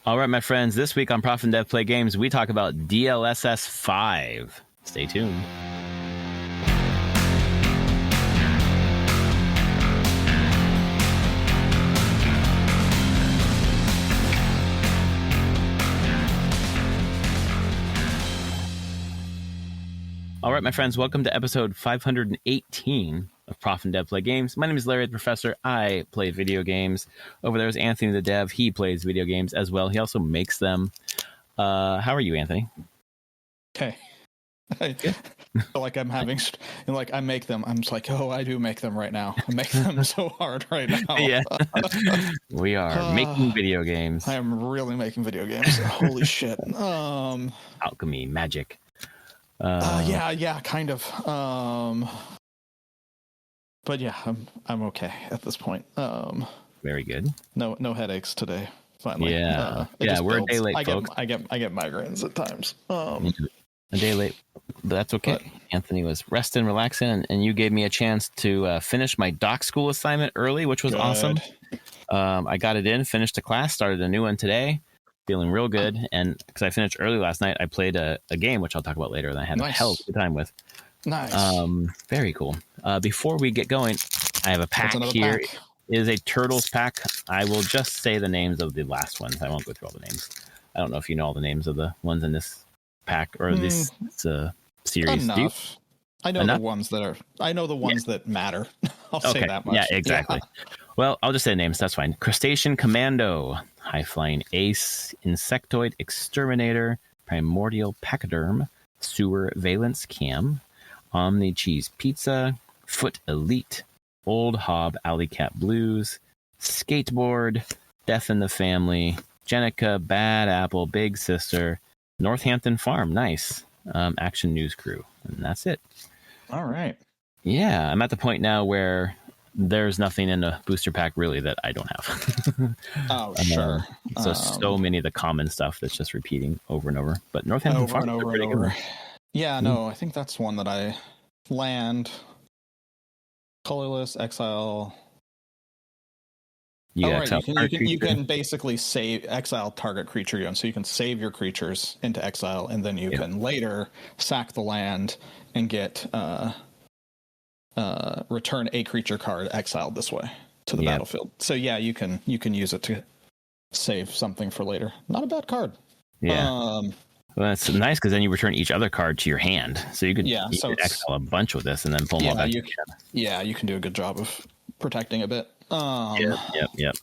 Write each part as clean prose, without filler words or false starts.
All right, my friends, this week on Prof and Dev Play Games, we talk about DLSS 5. Stay tuned. All right, my friends, welcome to episode 518 of Prof and Dev Play Games. My name is Larry the Professor. I play video games. Over there is Anthony the Dev. He plays video games as well. He also makes them. How are you, Anthony? Okay. I feel like I'm having, like I make them. I'm just like, oh, I do make them right now. I make them so hard right now. Yeah. We are making video games. I am really making video games. Holy shit. Alchemy, magic. Yeah, kind of. But yeah, I'm okay at this point. Very good. No headaches today. Finally. Yeah. We're a day late, folks. I get migraines at times. A day late, but that's okay. But Anthony was resting, relaxing, and you gave me a chance to finish my doc school assignment early, which was awesome. I got it in, finished a class, started a new one today. Feeling real good, and because I finished early last night, I played a game, which I'll talk about later, that I had a hell of a good time with. Nice. Very cool. Before we get going, I have a pack here. Pack. It is a Turtles pack. I will just say the names of the last ones. I won't go through all the names. I don't know if you know all the names of the ones in this pack or this series. Enough. I know the ones that are. I know the ones that matter. I'll say that much. Yeah, exactly. Yeah. Well, I'll just say names. That's fine. Crustacean Commando, High Flying Ace, Insectoid Exterminator, Primordial Pachyderm, Sewer Valence Cam, Omni Cheese Pizza, Foot Elite, Old Hob Alley Cat Blues, Skateboard, Death in the Family, Jenica, Bad Apple, Big Sister, Northampton Farm, nice, Action News Crew, and that's it. All right. Yeah, I'm at the point now where there's nothing in a booster pack really that I don't have. Oh, sure. So many of the common stuff that's just repeating over and over. But Northampton Farm are pretty good. Yeah, no, I think that's one that I land. Colorless, Exile. You can basically save exile target creature you own. So you can save your creatures into exile, and then you can later sack the land and get return a creature card exiled this way to the battlefield. So yeah, you can use it to save something for later. Not a bad card. Yeah. Well, that's nice because then you return each other card to your hand. So you could exile a bunch with this and then pull them all back. Yeah, you can do a good job of protecting a bit. Yep.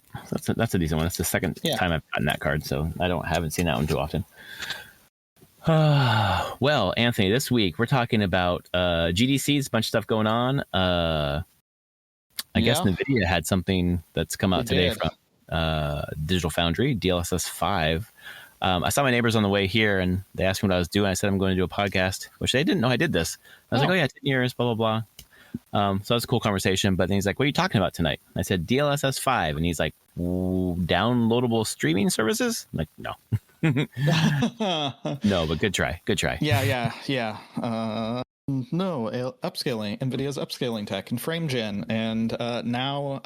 That's a decent one. It's the second time I've gotten that card, so haven't seen that one too often. Well, Anthony, this week we're talking about GDCs, a bunch of stuff going on. I guess Nvidia had something that's come out today from Digital Foundry, DLSS 5. I saw my neighbors on the way here, and they asked me what I was doing. I said I'm going to do a podcast, which they didn't know I did this. I was like, oh yeah, 10 years, blah, blah, blah. So that was a cool conversation. But then he's like, what are you talking about tonight? And I said, DLSS 5. And he's like, downloadable streaming services? I'm like, no. No, but good try. Yeah. No, upscaling, Nvidia's upscaling tech and frame gen, and now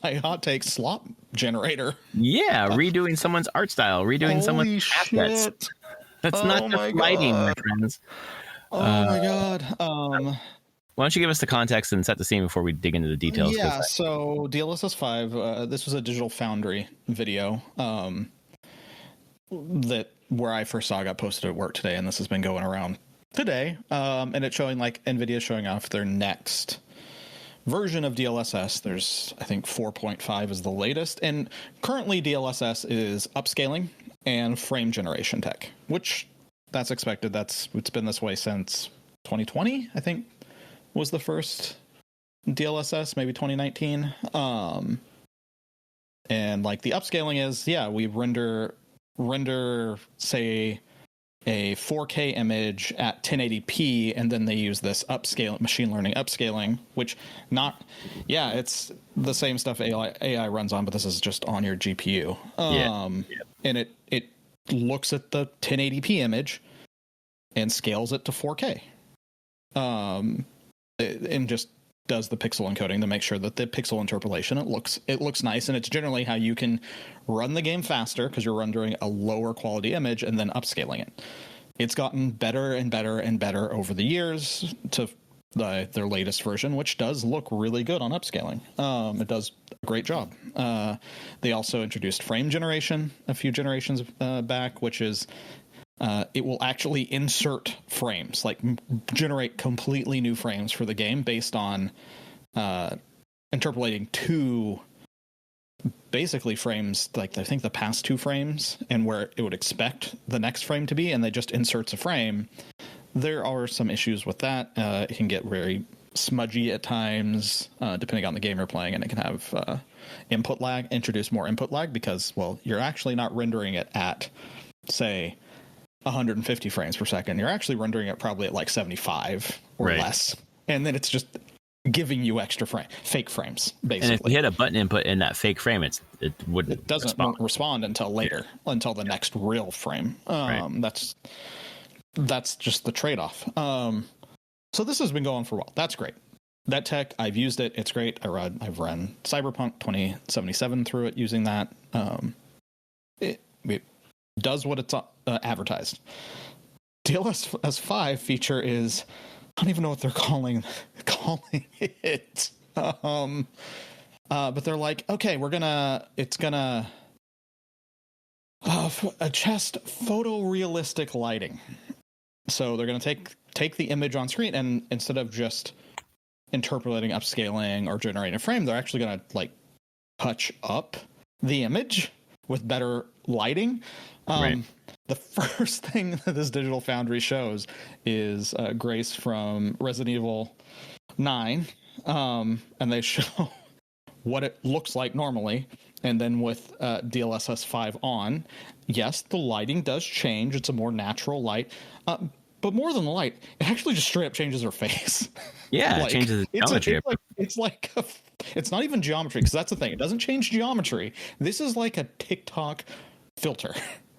my hot take, Slop generator. Yeah, redoing someone's art style, redoing someone's assets. That's not just lighting, my friends. Oh my god. Why don't you give us the context and set the scene before we dig into the details? Yeah, so DLSS 5, this was a Digital Foundry video where I first saw it got posted at work today, and this has been going around today, and it's showing like Nvidia showing off their next version of DLSS. There's, I think, 4.5 is the latest, and currently DLSS is upscaling and frame generation tech, which that's expected. It's been this way since 2020, I think, was the first DLSS, maybe 2019. And like the upscaling is, we render say a 4K image at 1080p, and then they use this machine learning upscaling, which it's the same stuff AI runs on, but this is just on your GPU. And it looks at the 1080p image and scales it to 4K. And just does the pixel encoding to make sure that the pixel interpolation it looks nice, and it's generally how you can run the game faster because you're rendering a lower quality image and then upscaling it. It's gotten better and better and better over the years to their latest version, which does look really good on upscaling. It does a great job. They also introduced frame generation a few generations back, which is it will actually insert frames, like generate completely new frames for the game based on interpolating two basically frames, like I think the past 2 frames and where it would expect the next frame to be, and they just inserts a frame. There are some issues with that. It can get very smudgy at times, depending on the game you're playing, and it can have input lag, introduce more input lag because, well, you're actually not rendering it at, say, 150 frames per second. You're actually rendering it probably at like 75 or less, and then it's just giving you extra fake frames, basically. And if you hit a button input in that fake frame, it doesn't respond until later, until the next real frame. That's just the trade-off. So this has been going for a while. That's great. That tech, I've used it. It's great. I've run Cyberpunk 2077 through it using that. It does what it's advertised. DLSS 5 feature is, I don't even know what they're calling it. But they're like, okay, it's gonna adjust photorealistic lighting. So they're gonna take the image on screen, and instead of just interpolating, upscaling, or generating a frame, they're actually gonna like touch up the image with better lighting. The first thing that this Digital Foundry shows is Grace from Resident Evil 9, and they show what it looks like normally, and then with DLSS 5 on, yes, the lighting does change. It's a more natural light, but more than the light, it actually just straight up changes her face. Yeah, like, it changes the geometry. It's not even geometry, because that's the thing. It doesn't change geometry. This is like a TikTok filter.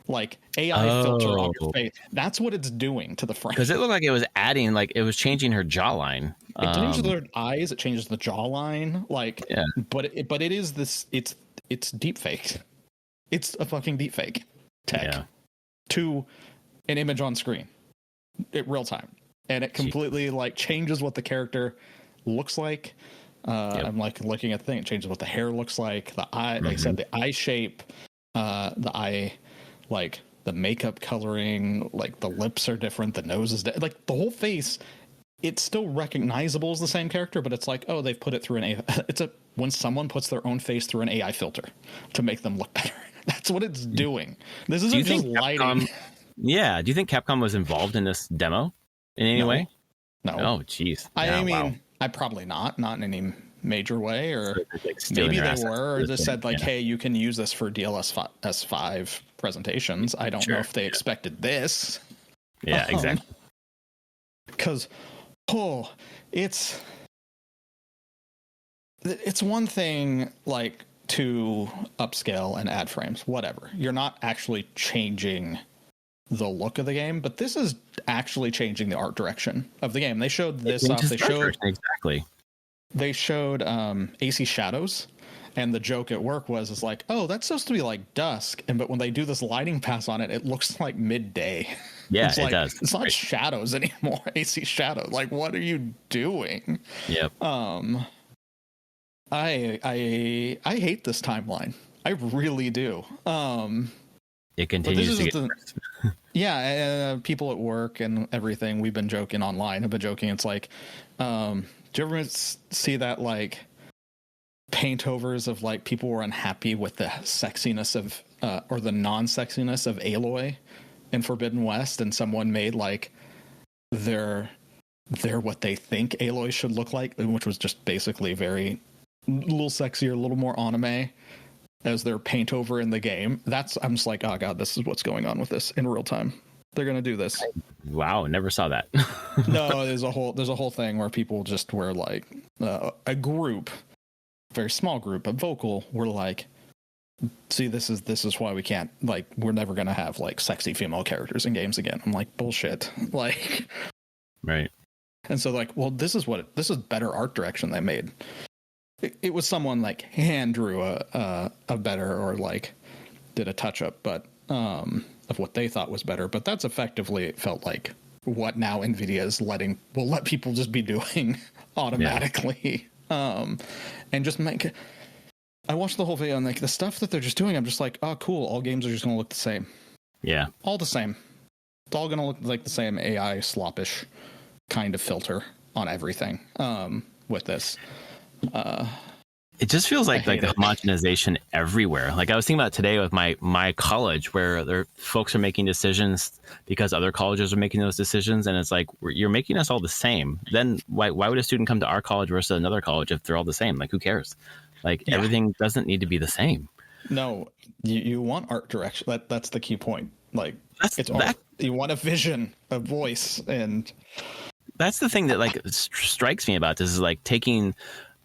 Like AI filter on your face. That's what it's doing to the frame. Because it looked like it was adding, like it was changing her jawline. It changes her eyes. It changes the jawline. Like, yeah. But it is this. It's deep fake. It's a fucking deep fake tech to an image on screen, real time, and it completely like changes what the character looks like. I'm like looking at the thing. It changes what the hair looks like. The eye, like I said, the eye shape, the eye. Like the makeup coloring, like the lips are different, the nose is like the whole face. It's still recognizable as the same character, but it's like, oh, they've put it through an AI. When someone puts their own face through an AI filter to make them look better. That's what it's doing. This isn't just lighting. Yeah. Do you think Capcom was involved in this demo in any way? No. Oh, jeez. I mean, I probably not in any major way, or maybe they were, or just said like, hey, you can use this for DLSS 5 presentations. I don't know if they expected this. Yeah, exactly. Because it's one thing like to upscale and add frames, whatever. You're not actually changing the look of the game, but this is actually changing the art direction of the game. They showed this off. They showed AC Shadows, and the joke at work was like, oh, that's supposed to be like dusk, but when they do this lighting pass on it, it looks like midday. Yeah, it does. It's not shadows anymore. AC Shadows. Like, what are you doing? Yep. I hate this timeline. I really do. It continues to get yeah, people at work and everything, we've been joking online. I've been joking. It's like, do you ever see that like paint overs of like people were unhappy with the sexiness of or the non-sexiness of Aloy in Forbidden West, and someone made like their what they think Aloy should look like, which was just basically a little sexier, a little more anime as their paint over in the game. I'm just like, oh god, this is what's going on with this in real time. They're gonna do this. Wow, never saw that. No, there's a whole thing where people just were like a group, very small group, but vocal, were like, see, this is why we can't, like, we're never gonna have like sexy female characters in games again. I'm like, bullshit. Like, right. And so like, well, this is better art direction they made. It was someone like hand drew a better, or like did a touch up, but of what they thought was better. But that's effectively, it felt like what now Nvidia is will let people just be doing automatically. And just make it. I watched the whole video, and like the stuff that they're just doing, I'm just like, oh cool, all games are just gonna look the same. Yeah. All the same. It's all gonna look like the same AI sloppish kind of filter on everything with this. It just feels like the homogenization everywhere. Like I was thinking about today with my college, where folks are making decisions because other colleges are making those decisions, and it's like, you're making us all the same. Then why would a student come to our college versus another college if they're all the same? Like, who cares? Like everything doesn't need to be the same. No, you want art direction. That's the key point. Like art. You want a vision, a voice, and that's the thing that like strikes me about this is like taking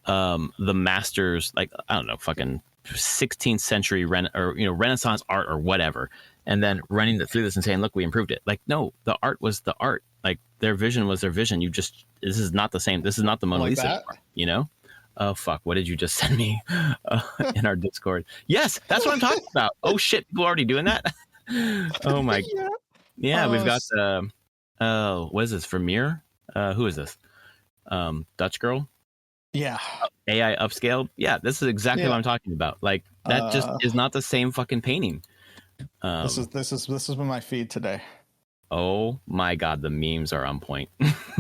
the masters, like I don't know, fucking 16th century Renaissance art or whatever, and then running it through this and saying, look, we improved it. Like, no, the art was the art. Like their vision was their vision. This is not the same. This is not the Mona Lisa. You know? Oh fuck! What did you just send me in our Discord? Yes, that's what I'm talking about. Oh shit! People are already doing that. Oh my! Yeah, we've got what is this? Vermeer? Who is this? Dutch girl? Yeah. AI upscaled? Yeah, this is exactly what I'm talking about. Like that just is not the same fucking painting. This is my feed today. Oh my god, the memes are on point.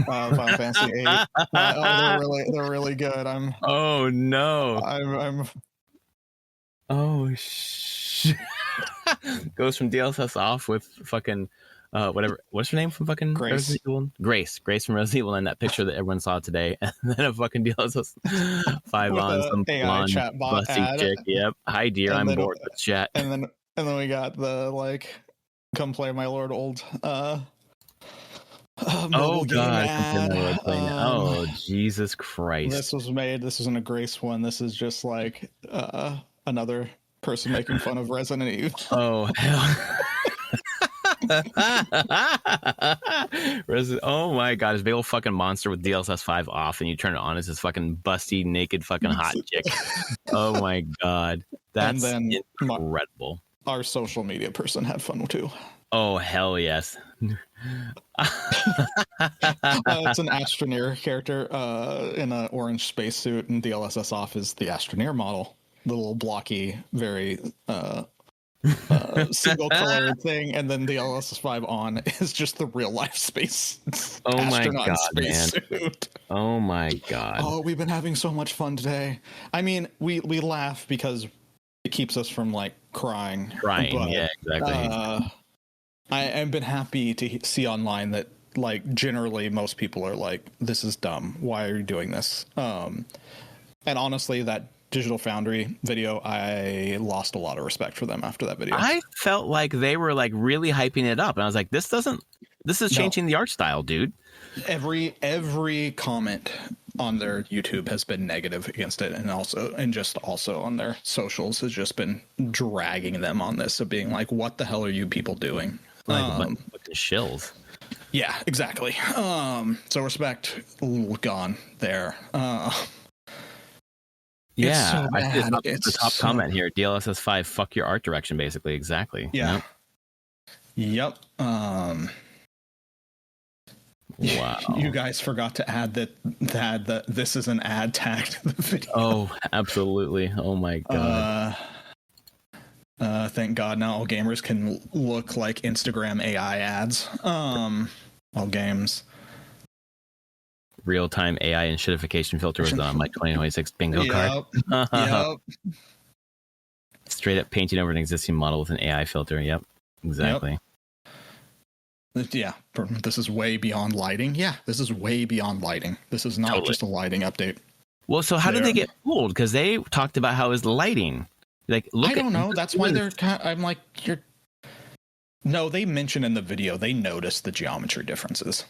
Final Fantasy 8. They're really good. Oh no. I'm Oh shit. Goes from DLSS off with fucking whatever. What's her name from fucking Grace? Grace from Resident Evil in that picture that everyone saw today, and then a fucking DLSS 5 on some AI blonde chatbot busty chick. Yep. Hi dear, I'm bored with chat. And then we got the like, come play my lord old oh god, oh Jesus Christ. This isn't a Grace one. This is just like another person making fun of Resident Evil. Oh hell. Oh my god, this big old fucking monster with DLSS 5 off, and you turn it on, it's this fucking busty, naked, fucking hot chick. Oh my god, that's incredible. Our social media person had fun too. Oh hell yes. It's an Astroneer character in an orange spacesuit, and DLSS off is the Astroneer model, the little blocky, very single colored thing, and then the DLSS 5 on is just the real life space. Oh my god, man. Oh my god. Oh, we've been having so much fun today. I mean, we laugh because it keeps us from like crying. But, yeah, exactly. I've been happy to see online that like generally most people are like, this is dumb. Why are you doing this? And honestly, that Digital Foundry video, I lost a lot of respect for them after that video. I felt like they were like really hyping it up, and I was like, this is changing the art style, dude. Every comment on their YouTube has been negative against it, and also on their socials has just been dragging them on this, of being like, what the hell are you people doing? Like the shills. Yeah, exactly. So respect gone there. Yeah, so it's the top comment here. DLSS 5, fuck your art direction, basically. Exactly. Yeah. Yep. Wow. You guys forgot to add that this is an ad tag to the video. Oh, absolutely. Oh my god. Thank God now all gamers can look like Instagram AI ads. All games. Real-time AI and shitification filter was on my 2026 bingo card. Yep. Straight up painting over an existing model with an AI filter. Yep, exactly. Yep. Yeah, this is way beyond lighting. Yeah, this is way beyond lighting. This is not just a lighting update. Well, so how did they get fooled? Because they talked about how it's lighting. Like, look, I don't know. That's why they're. I'm like, you're. No, they mention in the video they noticed the geometry differences.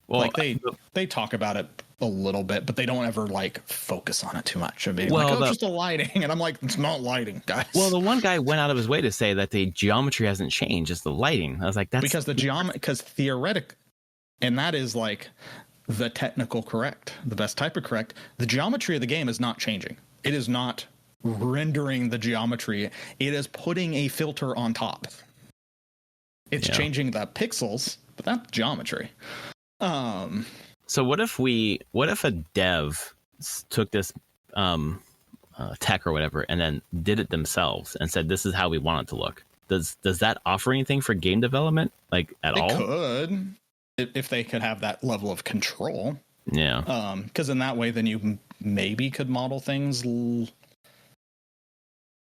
Well, like they talk about it a little bit, but they don't ever like focus on it too much. I mean, it's just a lighting, and I'm like, it's not lighting, guys. Well, the one guy went out of his way to say that the geometry hasn't changed; it's the lighting. I was like, that's because because theoretic, and that is like the technical correct, the best type of correct. The geometry of the game is not changing. It is not rendering the geometry. It is putting a filter on top. It's changing the pixels, but not geometry. So what if a dev took this tech or whatever and then did it themselves and said, this is how we want it to look? Does that offer anything for game development, like at all? It could, if they could have that level of control. Yeah. Because in that way, then you maybe could model things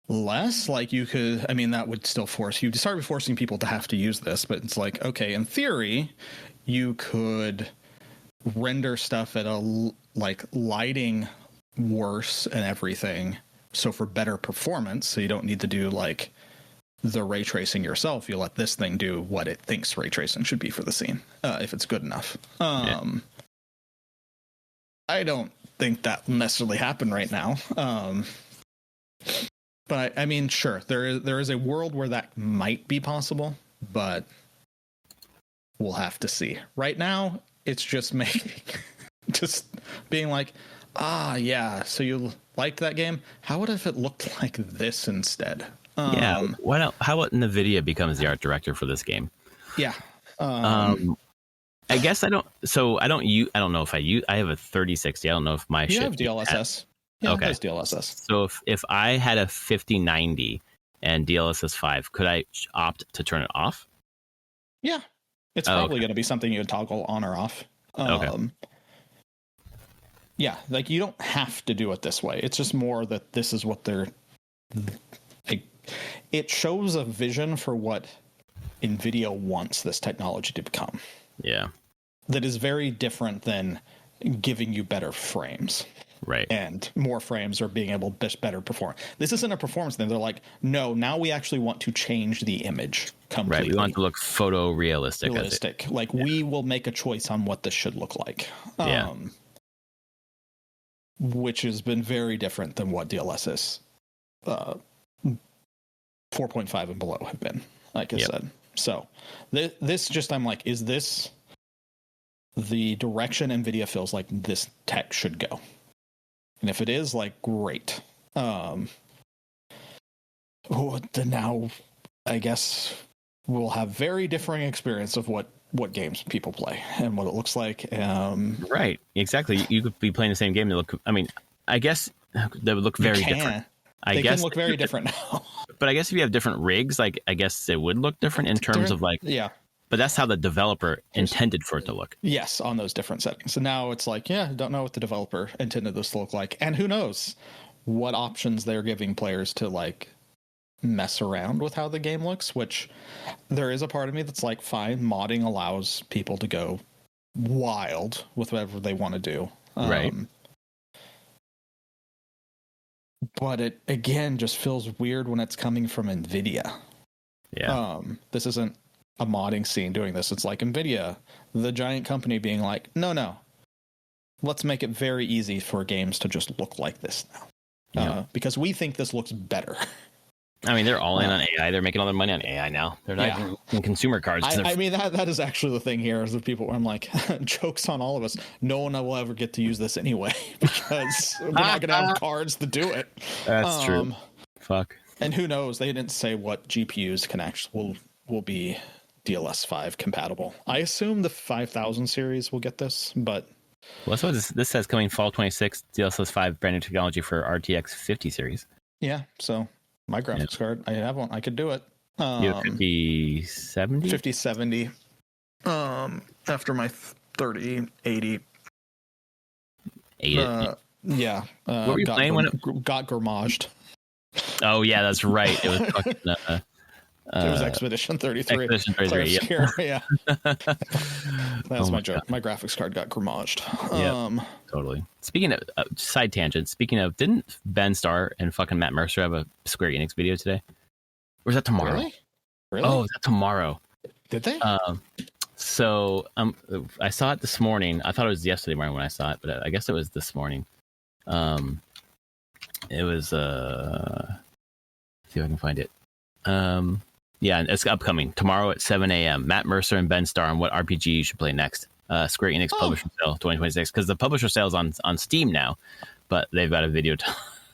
less. Like you could, I mean, that would still force you to start forcing people to have to use this. But it's like, okay, in theory, you could render stuff at a like lighting worse and everything. So for better performance, so you don't need to do like the ray tracing yourself. You let this thing do what it thinks ray tracing should be for the scene, if it's good enough. I don't think that will necessarily happen right now. But I mean, sure, there is a world where that might be possible, but we'll have to see. Right now, it's just just being like, yeah, so you liked that game? How would if it looked like this instead? How about Nvidia becomes the art director for this game? Yeah. I guess I don't know if I have a 3060. I don't know if my you have DLSS. Yeah, okay. It has DLSS. So if I had a 5090 and DLSS 5, could I opt to turn it off? Yeah. It's probably going to be something you would toggle on or off. Okay. Yeah, like you don't have to do it this way. It's just more that this is what they're like, it shows a vision for what Nvidia wants this technology to become. Yeah. That is very different than giving you better frames. Right. And more frames or being able to better perform. This isn't a performance thing. They're like, no, now we actually want to change the image completely. Right. We want it to look photorealistic. Realistic. Like we will make a choice on what this should look like. Which has been very different than what DLSS 4.5 and below have been, like I said. So this just, I'm like, is this the direction Nvidia feels like this tech should go? And if it is, like, great. Then now, I guess we'll have very differing experience of what games people play and what it looks like. Right, exactly. You could be playing the same game that look. I mean, I guess that would look very different. They can look very different now. But I guess if you have different rigs, like I guess it would look different in terms of like. Yeah. But that's how the developer intended for it to look. Yes, on those different settings. So now it's like, don't know what the developer intended this to look like. And who knows what options they're giving players to like mess around with how the game looks, which there is a part of me that's like, fine, modding allows people to go wild with whatever they want to do. Right. But it, again, just feels weird when it's coming from Nvidia. Yeah. This isn't a modding scene doing this. It's like Nvidia, the giant company, being like, no, let's make it very easy for games to just look like this now, because we think this looks better. I mean, they're all in on AI. They're making all their money on AI now. They're not even in consumer cards. I mean, that is actually the thing here is the people. I'm like, jokes on all of us. No one will ever get to use this anyway because we're not going to have cards to do it. That's true. Fuck. And who knows? They didn't say what GPUs can actually will be DLSS 5 compatible. I assume the 5000 series will get this, but well, so this says coming fall 26 DLSS 5 brand new technology for RTX 50 series. Yeah, so my graphics card, I have one. I could do it. You have 5070? 5070. After my 3080. Yeah. What were you playing when it got gramaged? Oh yeah, that's right. It was fucking. It was Expedition 33. Expedition 33, yeah. That's my joke. My graphics card got gramaged. Yeah, totally. Speaking of side tangent, didn't Ben Starr and fucking Matt Mercer have a Square Enix video today? Or is that tomorrow? Really? Oh, is that tomorrow? Did they? So I saw it this morning. I thought it was yesterday morning when I saw it, but I guess it was this morning. It was see if I can find it. Yeah, it's upcoming tomorrow at 7 a.m. Matt Mercer and Ben Starr on what RPG you should play next. Square Enix publisher sale 2026, because the publisher sale's on Steam now, but they've got a video.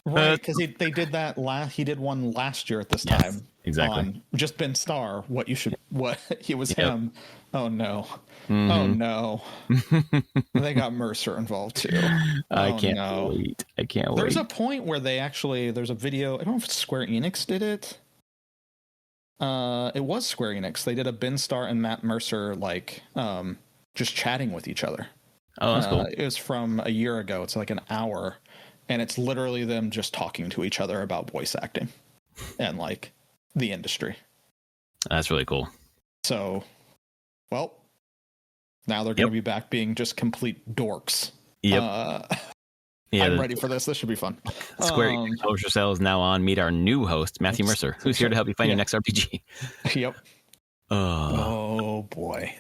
Right, because they did that he did one last year at this time. Exactly. On just Ben Starr. What he was him. Oh no. Mm-hmm. Oh no. They got Mercer involved too. I can't wait. There's a point where there's a video. I don't know if Square Enix did it. It was Square Enix. They did a Ben Starr and Matt Mercer just chatting with each other. Oh, that's cool. It was from a year ago. It's like an hour, and it's literally them just talking to each other about voice acting and like the industry. That's really cool. So, well, now they're going to be back being just complete dorks. Yep. I'm ready for this. This should be fun. Square Enix publisher sale is now on. Meet our new host, Matthew Mercer, who's here to help you find your next RPG. Yep. Oh boy.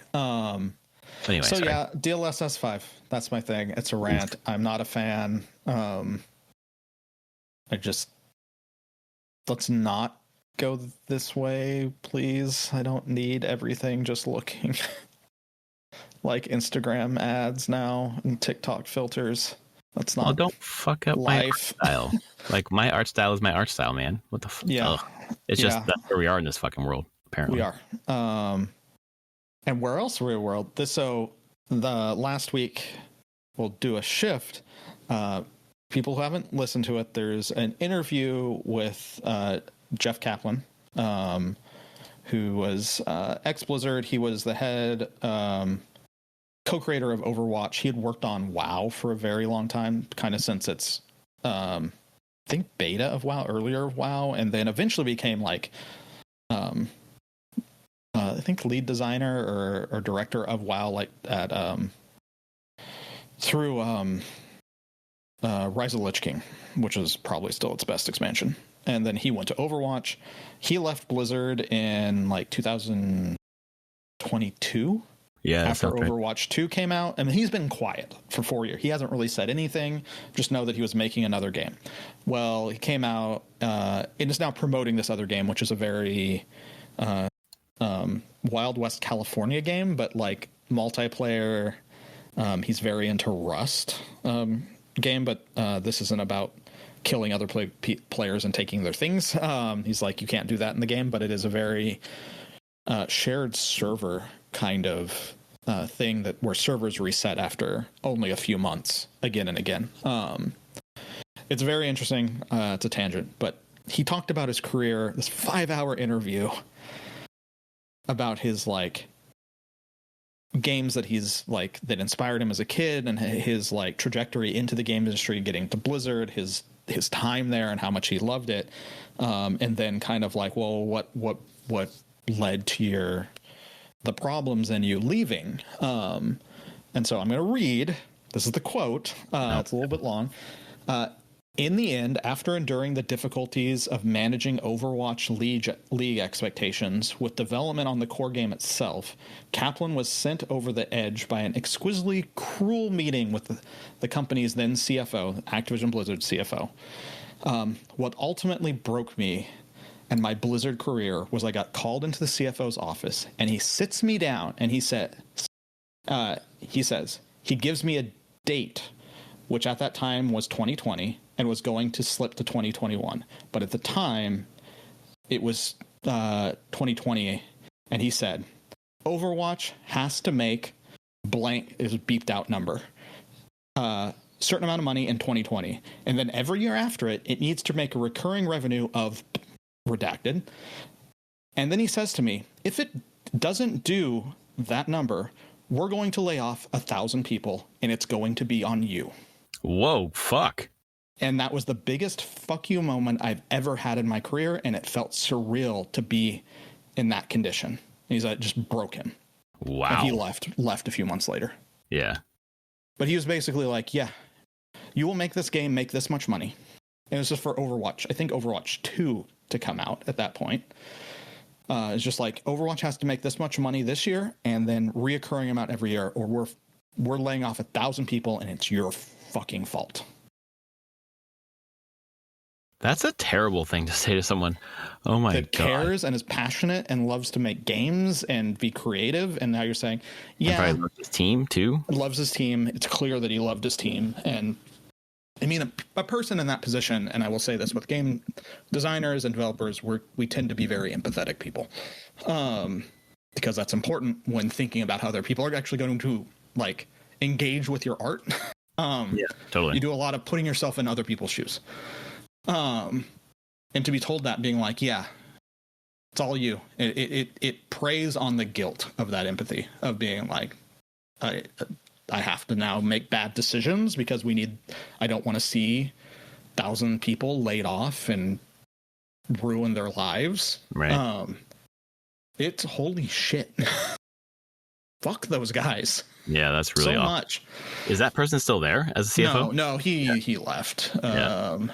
Anyway, so yeah, DLSS 5. That's my thing. It's a rant. I'm not a fan. Let's not go this way, please. I don't need everything just looking like Instagram ads now and TikTok filters. That's not. Don't fuck up my art style. Like, my art style is my art style, man. What the fuck? Yeah. It's just that's where we are in this fucking world, apparently. We are. And where else are we in the world? So the last week we'll do a shift. People who haven't listened to it, there's an interview with Jeff Kaplan, who was ex-Blizzard. He was the head co-creator of Overwatch. He had worked on WoW for a very long time, kind of since its I think beta of WoW, earlier of WoW, and then eventually became like I think lead designer or director of WoW, like at through Rise of the Lich King, which is probably still its best expansion. And then he went to Overwatch. He left Blizzard in like 2022. Yeah, after Overwatch 2 came out. I mean, he's been quiet for 4 years. He hasn't really said anything. Just know that he was making another game. Well, he came out and is now promoting this other game, which is a very Wild West California game, but like multiplayer. He's very into Rust game, but this isn't about killing other players and taking their things. He's like, you can't do that in the game, but it is a very shared server kind of thing where servers reset after only a few months again and again. It's very interesting. It's a tangent, but he talked about his career, this 5-hour interview about his like games that he's like that inspired him as a kid and his like trajectory into the game industry, getting to Blizzard, his time there and how much he loved it. And then kind of like, well, what led to the problems and you leaving. And so I'm going to read, this is the quote. It's a little bit long. In the end, after enduring the difficulties of managing Overwatch League expectations with development on the core game itself, Kaplan was sent over the edge by an exquisitely cruel meeting with the company's then CFO, Activision Blizzard CFO. What ultimately broke me and my Blizzard career was I got called into the CFO's office, and he sits me down and he says, he gives me a date, which at that time was 2020 and was going to slip to 2021. But at the time, it was 2020. And he said, Overwatch has to make blank is a beeped out number, certain amount of money in 2020. And then every year after it, it needs to make a recurring revenue of redacted. And then he says to me, if it doesn't do that number, we're going to lay off 1,000 people and it's going to be on you. Whoa, fuck. And that was the biggest fuck you moment I've ever had in my career. And it felt surreal to be in that condition. He's like, just broke him. Wow. And he left a few months later. Yeah. But he was basically like, yeah, you will make this game make this much money. And it was just for Overwatch. I think Overwatch 2 to come out at that point. It's just like Overwatch has to make this much money this year and then reoccurring amount every year, or we're laying off 1,000 people and it's your fucking fault. That's a terrible thing to say to someone. Oh my that God. Cares and is passionate and loves to make games and be creative. And now you're saying, And probably loves his team too. Loves his team. It's clear that he loved his team. And I mean, a person in that position, and I will say this with game designers and developers, we tend to be very empathetic people, because that's important when thinking about how other people are actually going to like engage with your art. Yeah, totally. You do a lot of putting yourself in other people's shoes, and to be told that, being like, yeah, it's all you. It preys on the guilt of that empathy of being like, I have to now make bad decisions because I don't want to see 1,000 people laid off and ruin their lives. Right. It's holy shit. Fuck those guys. Yeah, that's really so awful. much. Is that person still there as a CFO? No, he left. Yeah. It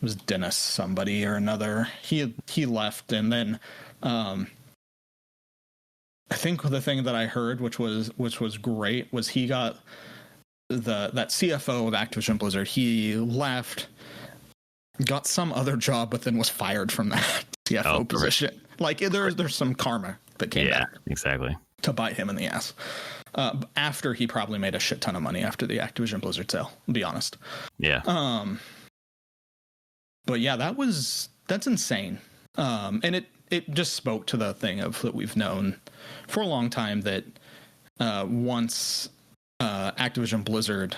was Dennis somebody or another. He left, and then I think the thing that I heard, which was great, was he got that CFO of Activision Blizzard. He left, got some other job, but then was fired from that CFO position. Like there's some karma that came back. Exactly. To bite him in the ass. After he probably made a shit ton of money after the Activision Blizzard sale, to be honest. Yeah. But yeah, that's insane. And it just spoke to the thing of that we've known for a long time, that once Activision Blizzard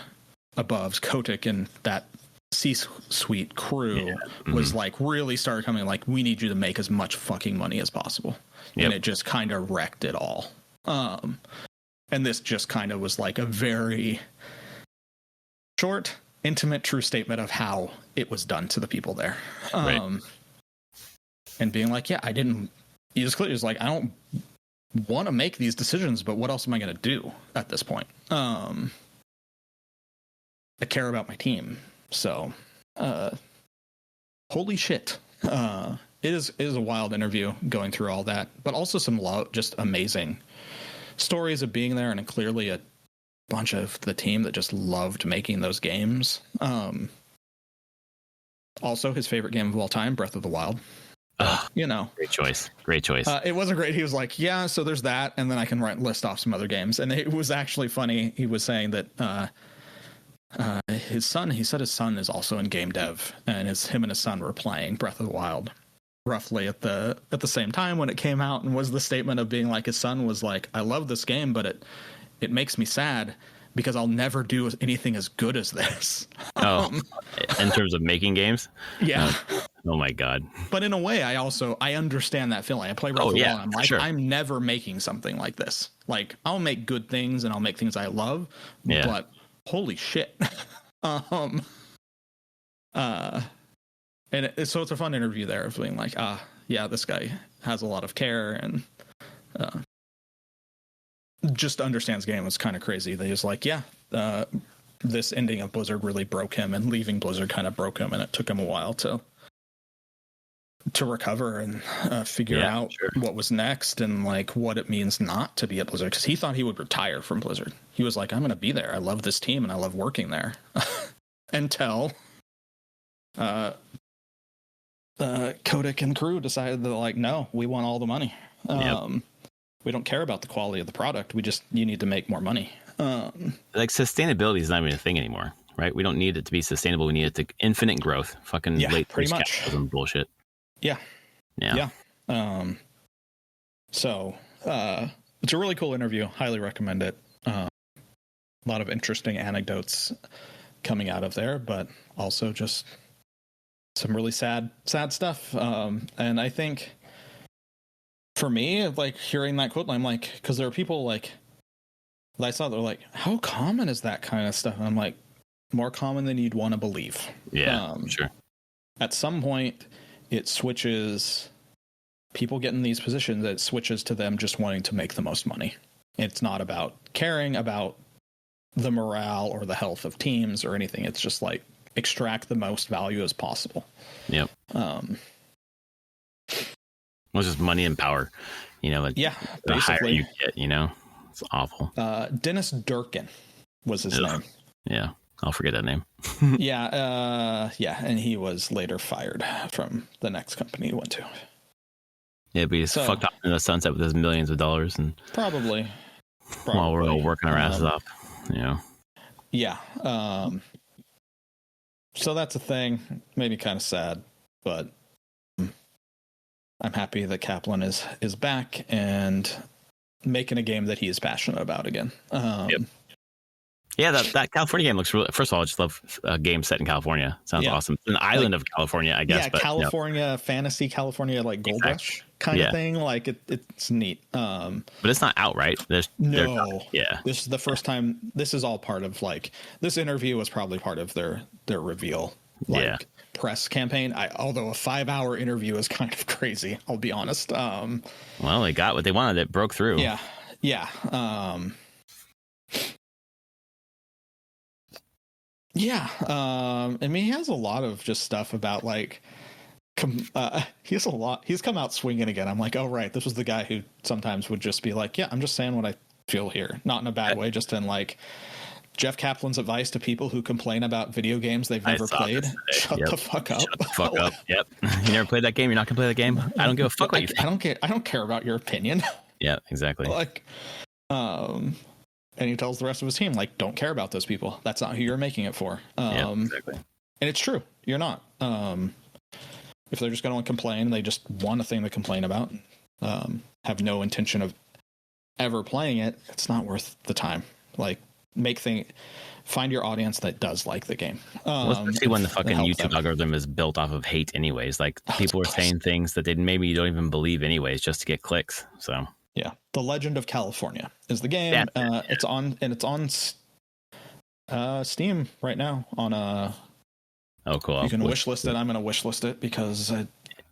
aboves Kotick and that C-suite crew was like really started coming like, we need you to make as much fucking money as possible. Yep. And it just kind of wrecked it all. And this just kind of was like a very short, intimate, true statement of how it was done to the people there. Right. And being like, yeah, he was clear. He was like, I don't want to make these decisions, but what else am I going to do at this point? I care about my team. So, holy shit. It is a wild interview going through all that, but also some just amazing stories of being there, and clearly a bunch of the team that just loved making those games. Also, his favorite game of all time, Breath of the Wild. Great choice. It wasn't great. He was like, yeah, so there's that, and then I can list off some other games. And it was actually funny. He was saying that his son is also in game dev, and him and his son were playing Breath of the Wild roughly at the same time when it came out, and was the statement of being like, his son was like, I love this game, but it makes me sad because I'll never do anything as good as this. In terms of making games? Yeah. Oh my God. But in a way, I understand that feeling. I play Breath of the Wild. I'm like, sure. I'm never making something like this. Like, I'll make good things and I'll make things I love, but holy shit. So it's a fun interview there of being like, this guy has a lot of care and just understands game. It's kind of crazy. They just like, this ending of Blizzard really broke him, and leaving Blizzard kind of broke him, and it took him a while to recover and figure out what was next and like what it means not to be at Blizzard, because he thought he would retire from Blizzard. He was like, I'm going to be there. I love this team and I love working there. Until Kotick and crew decided that like, no, we want all the money. We don't care about the quality of the product. You need to make more money. Like sustainability is not even a thing anymore, right? We don't need it to be sustainable. We need it to infinite growth. Fucking late pretty much bullshit. Yeah. So it's a really cool interview. Highly recommend it. A lot of interesting anecdotes coming out of there, but also just some really sad stuff. And I think for me, like hearing that quote, I'm like, because there are people like that I saw, they're like, how common is that kind of stuff? And I'm like, more common than you'd want to believe. Yeah, sure. At some point, it switches. People get in these positions, it switches to them just wanting to make the most money. It's not about caring about the morale or the health of teams or anything. It's just like extract the most value as possible. Yep. Well, it's just money and power, the higher you get, it's awful. Dennis Durkin was his name. Yeah. I'll forget that name. Yeah, and he was later fired from the next company he went to. Yeah, but he's fucked off in the sunset with his millions of dollars, and probably. While we're all working our asses off, Yeah. So that's a thing. Made me kind of sad, but I'm happy that Kaplan is back and making a game that he is passionate about again. Yep. Yeah, that California game looks really. First of all, I just love a game set in California. Sounds awesome. It's an island of California, I guess. Yeah, but, Fantasy California, like Gold Rush kind of thing. Like it's neat. But it's not out, right? No. This is the first time. This is all part of this interview was probably part of their reveal. Press campaign. Although a 5-hour interview is kind of crazy, I'll be honest. Well, they got what they wanted. It broke through. Yeah. I mean, he has a lot of just stuff about he's come out swinging again. I'm like, oh right, this was the guy who sometimes would just be like, yeah, I'm just saying what I feel here, not in a bad way, just in Jeff Kaplan's advice to people who complain about video games they've never played. Shut the fuck up. Shut the fuck up. Yep. You never played that game? You're not gonna play that game? I don't give a fuck what you think. I don't care about your opinion. Yeah, exactly. And he tells the rest of his team, don't care about those people. That's not who you're making it for. Exactly. And it's true. You're not. If they're just going to complain, they just want a thing to complain about, have no intention of ever playing it, it's not worth the time. Find your audience that does like the game. Especially when the fucking YouTube algorithm is built off of hate anyways. People are saying things that they maybe don't even believe anyways just to get clicks. So yeah, The Legend of California is the game. It's on Steam right now. Oh, cool! You can wishlist it. I'm going to wishlist it because it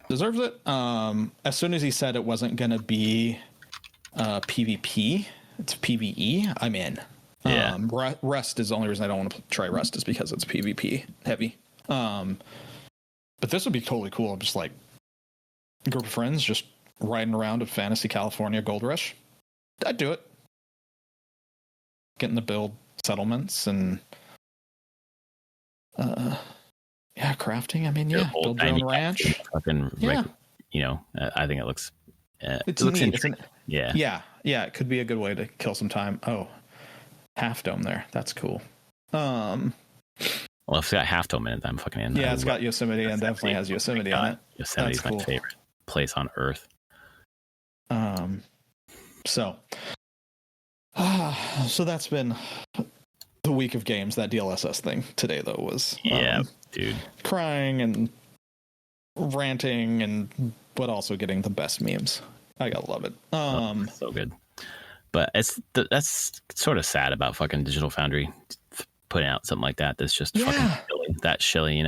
deserves it. As soon as he said it wasn't going to be PvP, it's PvE. I'm in. Yeah. Rust is the only reason I don't want to try Rust is because it's PvP heavy. But this would be totally cool. Just a group of friends just riding around a Fantasy California Gold Rush. I'd do it. Getting to build settlements and crafting. I mean, build your own ranch. I think it looks. It looks neat. Yeah. It could be a good way to kill some time. Oh, Half Dome there. That's cool. Well, if it's got Half Dome in it, I'm fucking in. Yeah, it's got Yosemite and definitely has Yosemite on it. Yosemite's my favorite place on Earth. So that's been the week of games. That DLSS thing today, though, was dude, crying and ranting but also getting the best memes. I gotta love it. So good. But that's sort of sad about fucking Digital Foundry putting out something like that. That's just fucking shilly,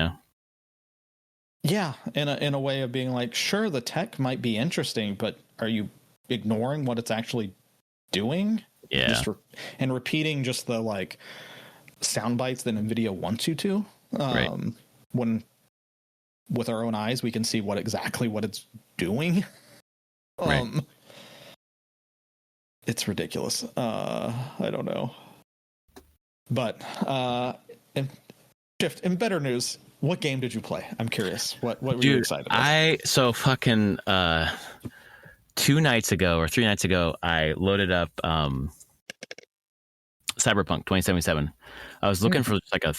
Yeah, in a way of being sure, the tech might be interesting, but are you ignoring what it's actually doing? Yeah, and repeating just the sound bites that Nvidia wants you to. When with our own eyes we can see what it's doing. It's ridiculous. I don't know. But in better news, what game did you play? I'm curious. What were you excited about? So fucking 2 nights ago or 3 nights ago, I loaded up Cyberpunk 2077. I was looking for a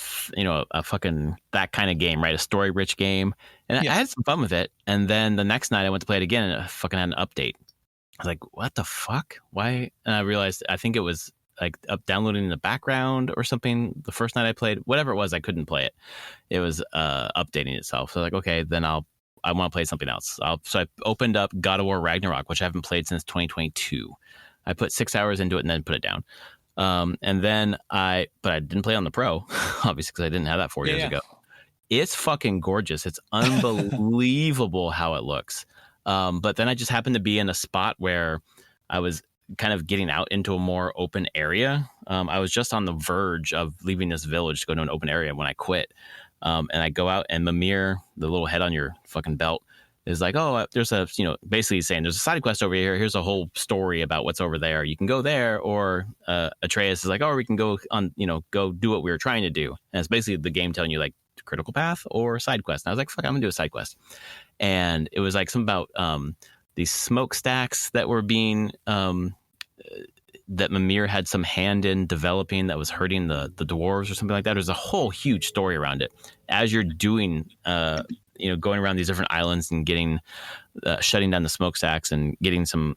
fucking that kind of game, right? A story rich game. And I had some fun with it. And then the next night I went to play it again and it fucking had an update. I was like, what the fuck? Why? And I realized, I think it was downloading in the background or something. The first night I played, whatever it was, I couldn't play it. It was updating itself. So okay, then I want to play something else. So I opened up God of War Ragnarok, which I haven't played since 2022. I put 6 hours into it and then put it down. And then but I didn't play on the Pro, obviously, because I didn't have that 4 years ago. It's fucking gorgeous. It's unbelievable how it looks. But then I just happened to be in a spot where I was kind of getting out into a more open area. I was just on the verge of leaving this village to go to an open area when I quit. And I go out and Mimir, the little head on your fucking belt, is like, oh, there's a, basically saying there's a side quest over here. Here's a whole story about what's over there. You can go there. Or Atreus is like, oh, we can go on, go do what we were trying to do. And it's basically the game telling you like critical path or side quest. And I was like, fuck, I'm gonna do a side quest. And it was like something about these smokestacks that were being that Mimir had some hand in developing that was hurting the dwarves or something like that. There's a whole huge story around it. As you're doing, going around these different islands and getting, shutting down the smokestacks and getting some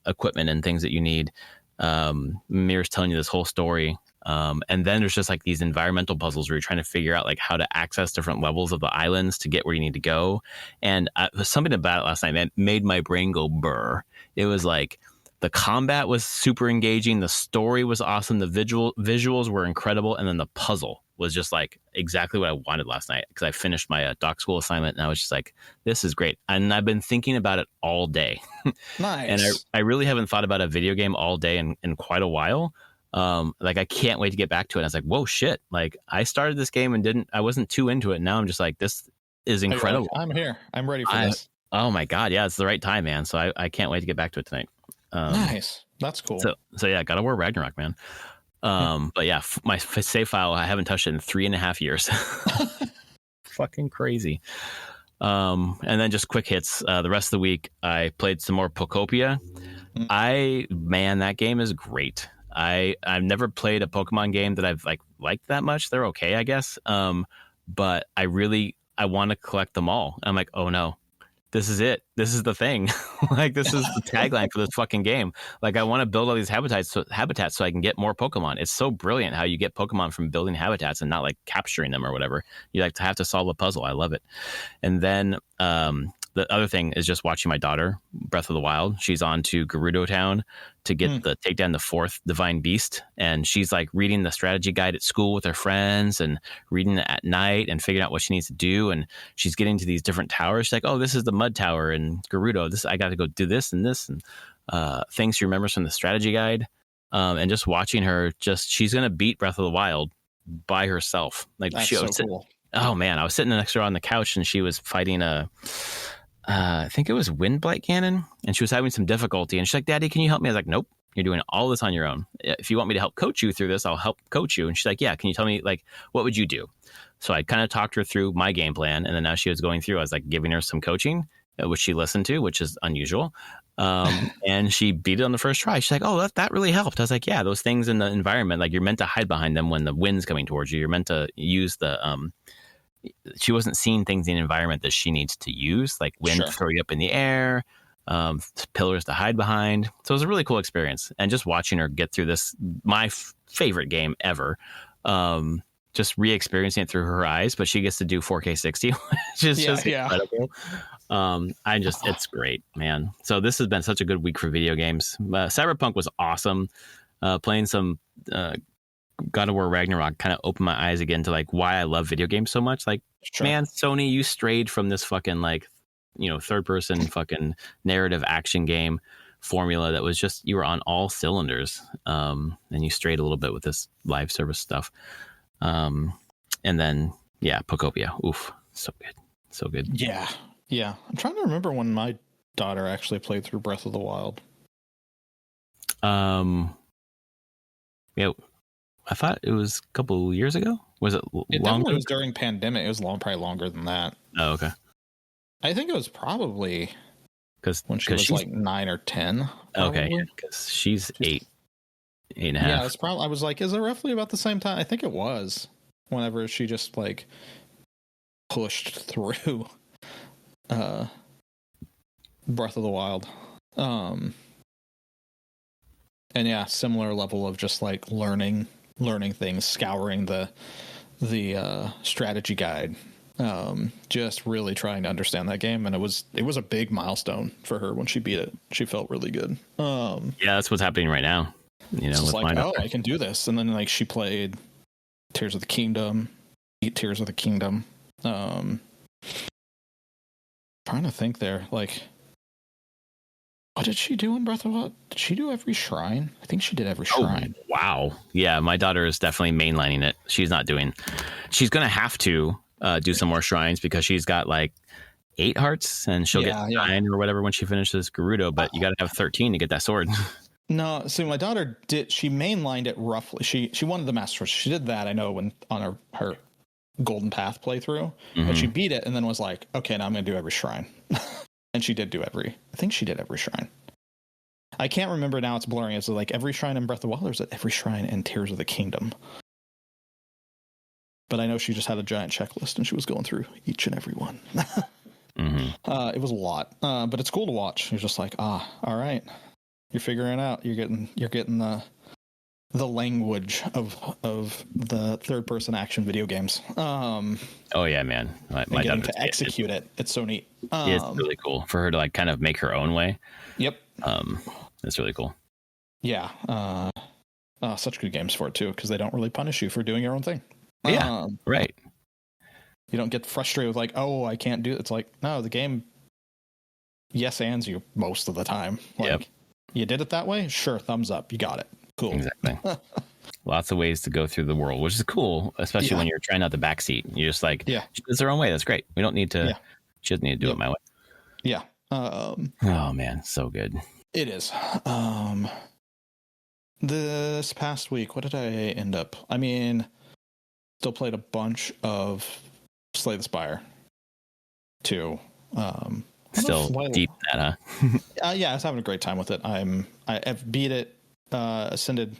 equipment and things that you need, Mimir's telling you this whole story. And then there's just like these environmental puzzles where you're trying to figure out like how to access different levels of the islands to get where you need to go. And something about it last night that made my brain go burr. It was like, the combat was super engaging. The story was awesome. The visuals were incredible. And then the puzzle was just like exactly what I wanted last night, because I finished my doc school assignment and I was just like, this is great. And I've been thinking about it all day. Nice. And I really haven't thought about a video game all day in quite a while. Like I can't wait to get back to it. I was like, whoa, shit. Like I started this game and I wasn't too into it. Now I'm just like, this is incredible. I'm here. I'm ready for this. Oh my God. Yeah. It's the right time, man. So I can't wait to get back to it tonight. Nice. That's cool. So yeah, God of War Ragnarok, man. But yeah, my save file, I haven't touched it in 3.5 years. Fucking crazy. And then just quick hits. The rest of the week, I played some more Pokopia. That game is great. I've never played a Pokemon game that I've liked that much. They're okay, I guess. But I want to collect them all. I'm like, oh no. This is it. This is the thing. Like, this is the tagline for this fucking game. Like, I want to build all these habitats so I can get more Pokemon. It's so brilliant how you get Pokemon from building habitats and not like capturing them or whatever. You like to have to solve a puzzle. I love it. And then the other thing is just watching my daughter, Breath of the Wild. She's on to Gerudo Town to take down the 4th divine beast. And she's like reading the strategy guide at school with her friends and reading it at night and figuring out what she needs to do. And she's getting to these different towers. She's like, oh, this is the mud tower and Gerudo. I got to go do this and this, and things she remembers from the strategy guide. And just watching her, she's going to beat Breath of the Wild by herself. Like, that's so cool. Oh man, I was sitting next to her on the couch and she was fighting I think it was Windblight Cannon, and she was having some difficulty. And she's like, Daddy, can you help me? I was like, nope, you're doing all this on your own. If you want me to help coach you through this, I'll help coach you. And she's like, yeah, can you tell me, like, what would you do? So I kind of talked her through my game plan. And then as she was going through, I was like giving her some coaching, which she listened to, which is unusual. And she beat it on the first try. She's like, oh, that really helped. I was like, yeah, those things in the environment, like you're meant to hide behind them when the wind's coming towards you. You're meant to use she wasn't seeing things in the environment that she needs to use, like wind to throw you up in the air, pillars to hide behind. So it was a really cool experience. And just watching her get through this, my favorite game ever, just re-experiencing it through her eyes, but she gets to do 4K 60, which is just incredible. It's great, man. So this has been such a good week for video games. Cyberpunk was awesome. Playing some God of War Ragnarok kind of opened my eyes again to like why I love video games so much. Like, man, Sony, you strayed from this fucking like, third person fucking narrative action game formula that was just, you were on all cylinders. And you strayed a little bit with this live service stuff. And then, Pokopia. Oof. So good. So good. Yeah. Yeah. I'm trying to remember when my daughter actually played through Breath of the Wild. I thought it was a couple years ago. Was it longer? It was during pandemic. It was probably longer than that. Oh, okay. I think it was probably when she was like 9 or 10. Probably. Okay, because she's 8.5. Yeah, it's probably. I was like, is it roughly about the same time? I think it was. Whenever she just like pushed through Breath of the Wild. And yeah, similar level of just like learning things, scouring the strategy guide, just really trying to understand that game. And it was a big milestone for her when she beat it. She felt really good. Yeah, that's what's happening right now. With like, I can do this. And then like she played Tears of the Kingdom, Tears of the Kingdom. Trying to think there, like, what did she do in Breath of the Wild? Did she do every shrine? I think she did every shrine. Oh, wow. Yeah, my daughter is definitely mainlining it. She's going to have to do some more shrines because she's got like 8 hearts, and she'll get 9 or whatever when she finishes Gerudo. But you got to have 13 to get that sword. No, so my daughter she mainlined it roughly. She wanted the master sword. She did that, I know, when on her Golden Path playthrough, but she beat it and then was like, okay, now I'm going to do every shrine. And she did do I think she did every shrine. I can't remember now, it's blurring. Is it like every shrine in Breath of the Wild, or is it every shrine in Tears of the Kingdom? But I know she just had a giant checklist and she was going through each and every one. It was a lot, but it's cool to watch. You're just like, all right, you're figuring it out. You're getting the language of the third person action video games. Oh yeah, man. My getting to execute it. It's so neat. It's really cool for her to like kind of make her own way. Yep. It's really cool. Yeah. Such good games for it too, because they don't really punish you for doing your own thing. Yeah. Right. You don't get frustrated with like, oh, I can't do it. It's like, no, the game yes ands you most of the time. Like, you did it that way? Sure, thumbs up. You got it. Cool. Exactly. Lots of ways to go through the world, which is cool, especially when you're trying out the backseat. You're just like, she does her own way. That's great. We don't need to. She doesn't need to do it my way. Yeah. Oh man, so good. It is. This past week, what did I end up? I mean, still played a bunch of Slay the Spire 2. Still deep in that, huh? Yeah, I was having a great time with it. I've beat it, ascended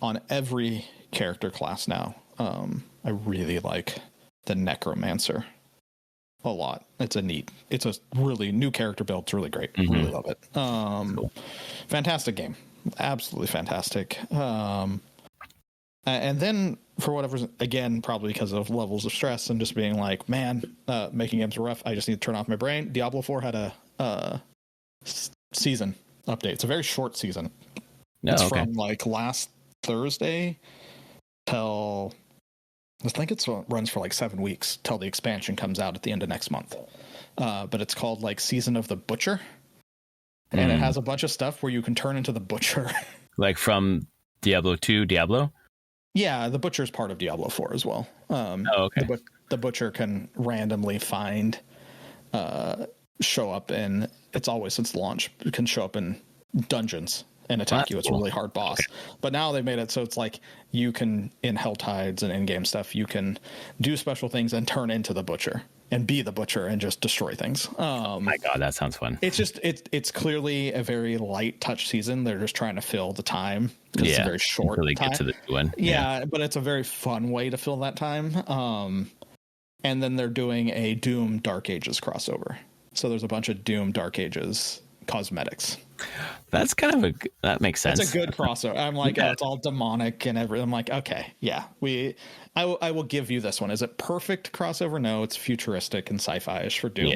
on every character class now. I really like the Necromancer a lot. It's a really new character build. It's really great. Really love it. Cool. Fantastic game. Absolutely fantastic. And then for whatever reason, again, probably because of levels of stress and just being like, man, making games rough. I just need to turn off my brain. Diablo IV had a season update. It's a very short season. It's from like last Thursday till I think it runs for like 7 weeks till the expansion comes out at the end of next month. But it's called like Season of the Butcher. And it has a bunch of stuff where you can turn into the Butcher. Like from Diablo 2, Diablo? Yeah, the Butcher is part of Diablo 4 as well. The Butcher can randomly show up in, it's always since launch, it can show up in dungeons and attack you. It's a really hard boss. But now they've made it so it's like you can, in Hell Tides and in-game stuff, you can do special things and turn into the Butcher and be the Butcher and just destroy things. My God, that sounds fun. It's just, it's clearly a very light touch season. They're just trying to fill the time because it's a very short really time. Get to the one. Yeah, but it's a very fun way to fill that time. And then they're doing a Doom Dark Ages crossover. So there's a bunch of Doom Dark Ages cosmetics. That's kind of that makes sense. It's a good crossover. I'm like, oh, it's all demonic and everything. I'm like, okay, yeah, I will give you this one. Is it perfect crossover? No, it's futuristic and sci-fi-ish for Doom,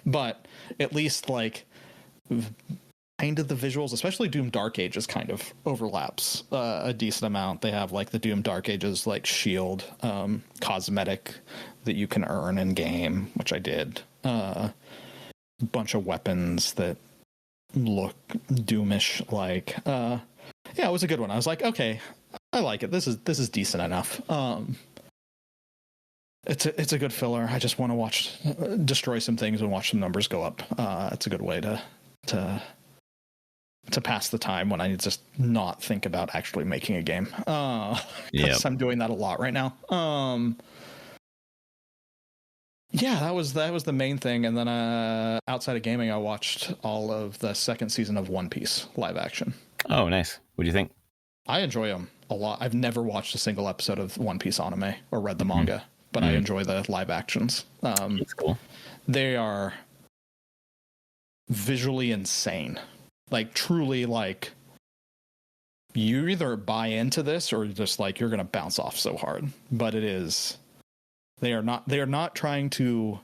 but at least like kind of the visuals, especially Doom Dark Ages, kind of overlaps a decent amount. They have like the Doom Dark Ages like shield cosmetic that you can earn in game, which I did. Bunch of weapons that look Doomish like. It was a good one. I was like, okay, I like it. This is decent enough. It's a good filler. I just want to destroy some things and watch some numbers go up. It's a good way to pass the time when I need to just not think about actually making a game. I'm doing that a lot right now. That was the main thing. And then outside of gaming, I watched all of the second season of One Piece live action. Oh, nice. What do you think? I enjoy them a lot. I've never watched a single episode of One Piece anime or read the manga, but I enjoy the live actions. That's cool. They are visually insane. Like truly, like you either buy into this or just like you're going to bounce off so hard. But it is. They are not trying to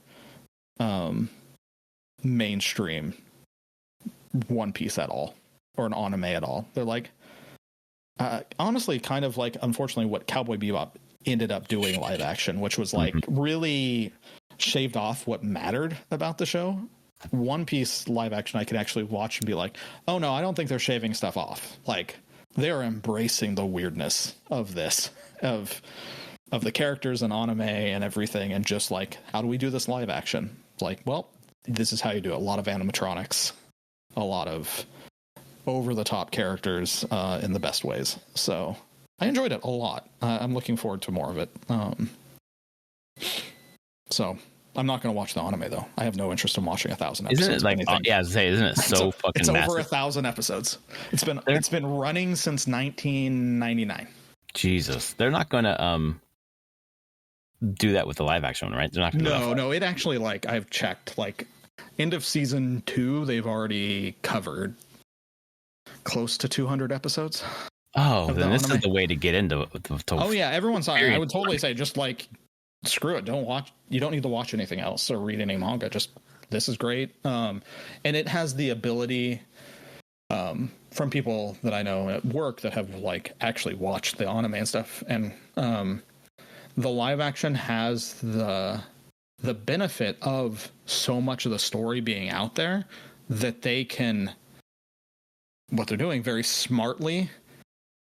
mainstream One Piece at all or an anime at all. They're like, honestly, kind of like, unfortunately, what Cowboy Bebop ended up doing live action, which was like really shaved off what mattered about the show. One Piece live action, I could actually watch and be like, oh no, I don't think they're shaving stuff off. Like they are embracing the weirdness of this, of the characters and anime and everything, and just like, how do we do this live action? like, well, this is how you do it. A lot of animatronics, a lot of over-the-top characters in the best ways. So I enjoyed it a lot. I'm looking forward to more of it. So I'm not going to watch the anime, though. I have no interest in watching 1,000 episodes. Isn't it like, isn't it so fucking it's massive? over 1,000 episodes. It's been running since 1999. Jesus. They're not going to do that with the live action one, right? They're not gonna No, it actually, like, I've checked, like, end of season 2, they've already covered close to 200 episodes. Oh, then this is the way to get into oh yeah, everyone's I would totally say, just like, screw it, you don't need to watch anything else or read any manga, just this is great. And it has the ability, from people that I know at work that have, like, actually watched the anime and stuff, and the live action has the benefit of so much of the story being out there that they can, what they're doing very smartly,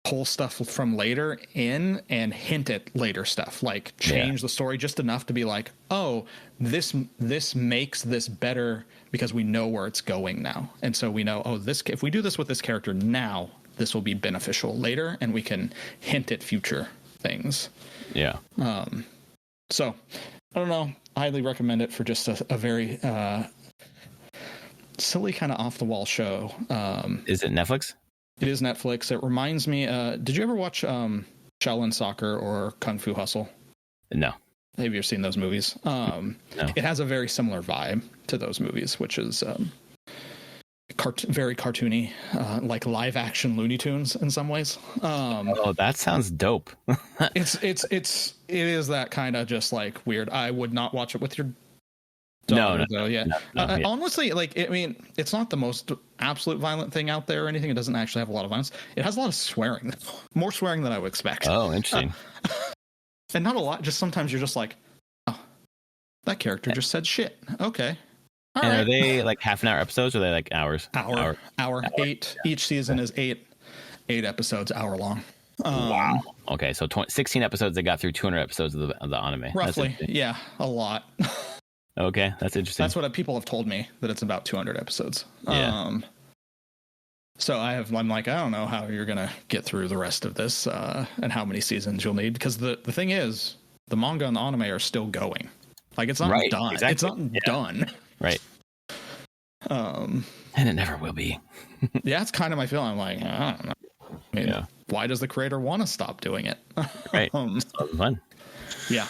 pull stuff from later in and hint at later stuff, like change the story just enough to be like, oh, this makes this better because we know where it's going now. And so we know, oh, this, if we do this with this character now, this will be beneficial later, and we can hint at future things. Yeah. So I don't know. I highly recommend it for just a very silly, kind of off the wall show. Is it Netflix? It is Netflix. It reminds me. Did you ever watch Shaolin Soccer or Kung Fu Hustle? No. Have you ever seen those movies? No. It has a very similar vibe to those movies, which is very cartoony, like live action Looney Tunes in some ways. Oh, that sounds dope. it is that kind of just like weird. I would not watch it with your daughter, though. Yeah. Honestly, like, I mean, it's not the most absolute violent thing out there or anything. It doesn't actually have a lot of violence. It has a lot of swearing, more swearing than I would expect. Oh, interesting. And not a lot. Just sometimes you're just like, oh, that character just said shit. Okay. All and right. Are they like half an hour episodes, or are they like hours? Hour. 8. Each season is 8 episodes, hour long. Wow. Okay, so 16 episodes. They got through 200 episodes of the anime. Roughly. Yeah, a lot. Okay, that's interesting. That's what people have told me, that it's about 200 episodes. Yeah. So I'm like, I don't know how you're gonna get through the rest of this, and how many seasons you'll need, because the thing is, the manga and the anime are still going. Like, it's not done. Exactly. It's not done. Right. And it never will be. Yeah, it's kind of my feeling. I'm like, I don't know. I mean, why does the creator want to stop doing it? Right. Fun. Yeah.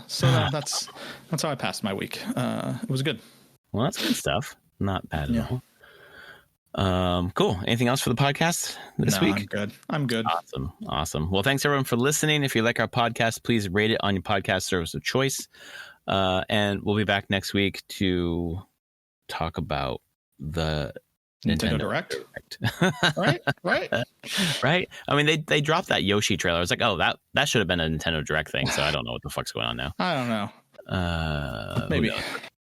So that's how I passed my week. It was good. Well, that's good stuff. Not bad at all. Cool. Anything else for the podcast this week? I'm good. Awesome. Well, thanks everyone for listening. If you like our podcast, please rate it on your podcast service of choice. And we'll be back next week to talk about the Nintendo Direct. Right. I mean, they dropped that Yoshi trailer. I was like, oh, that should have been a Nintendo Direct thing. So I don't know what the fuck's going on now. I don't know. Maybe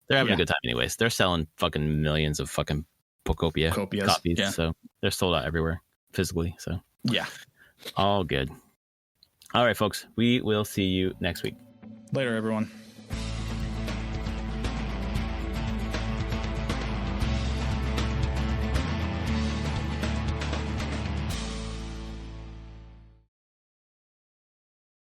they're having a good time anyways. They're selling fucking millions of fucking Pokopia copies. Yeah. So they're sold out everywhere physically. So yeah, all good. All right, folks. We will see you next week. Later, everyone.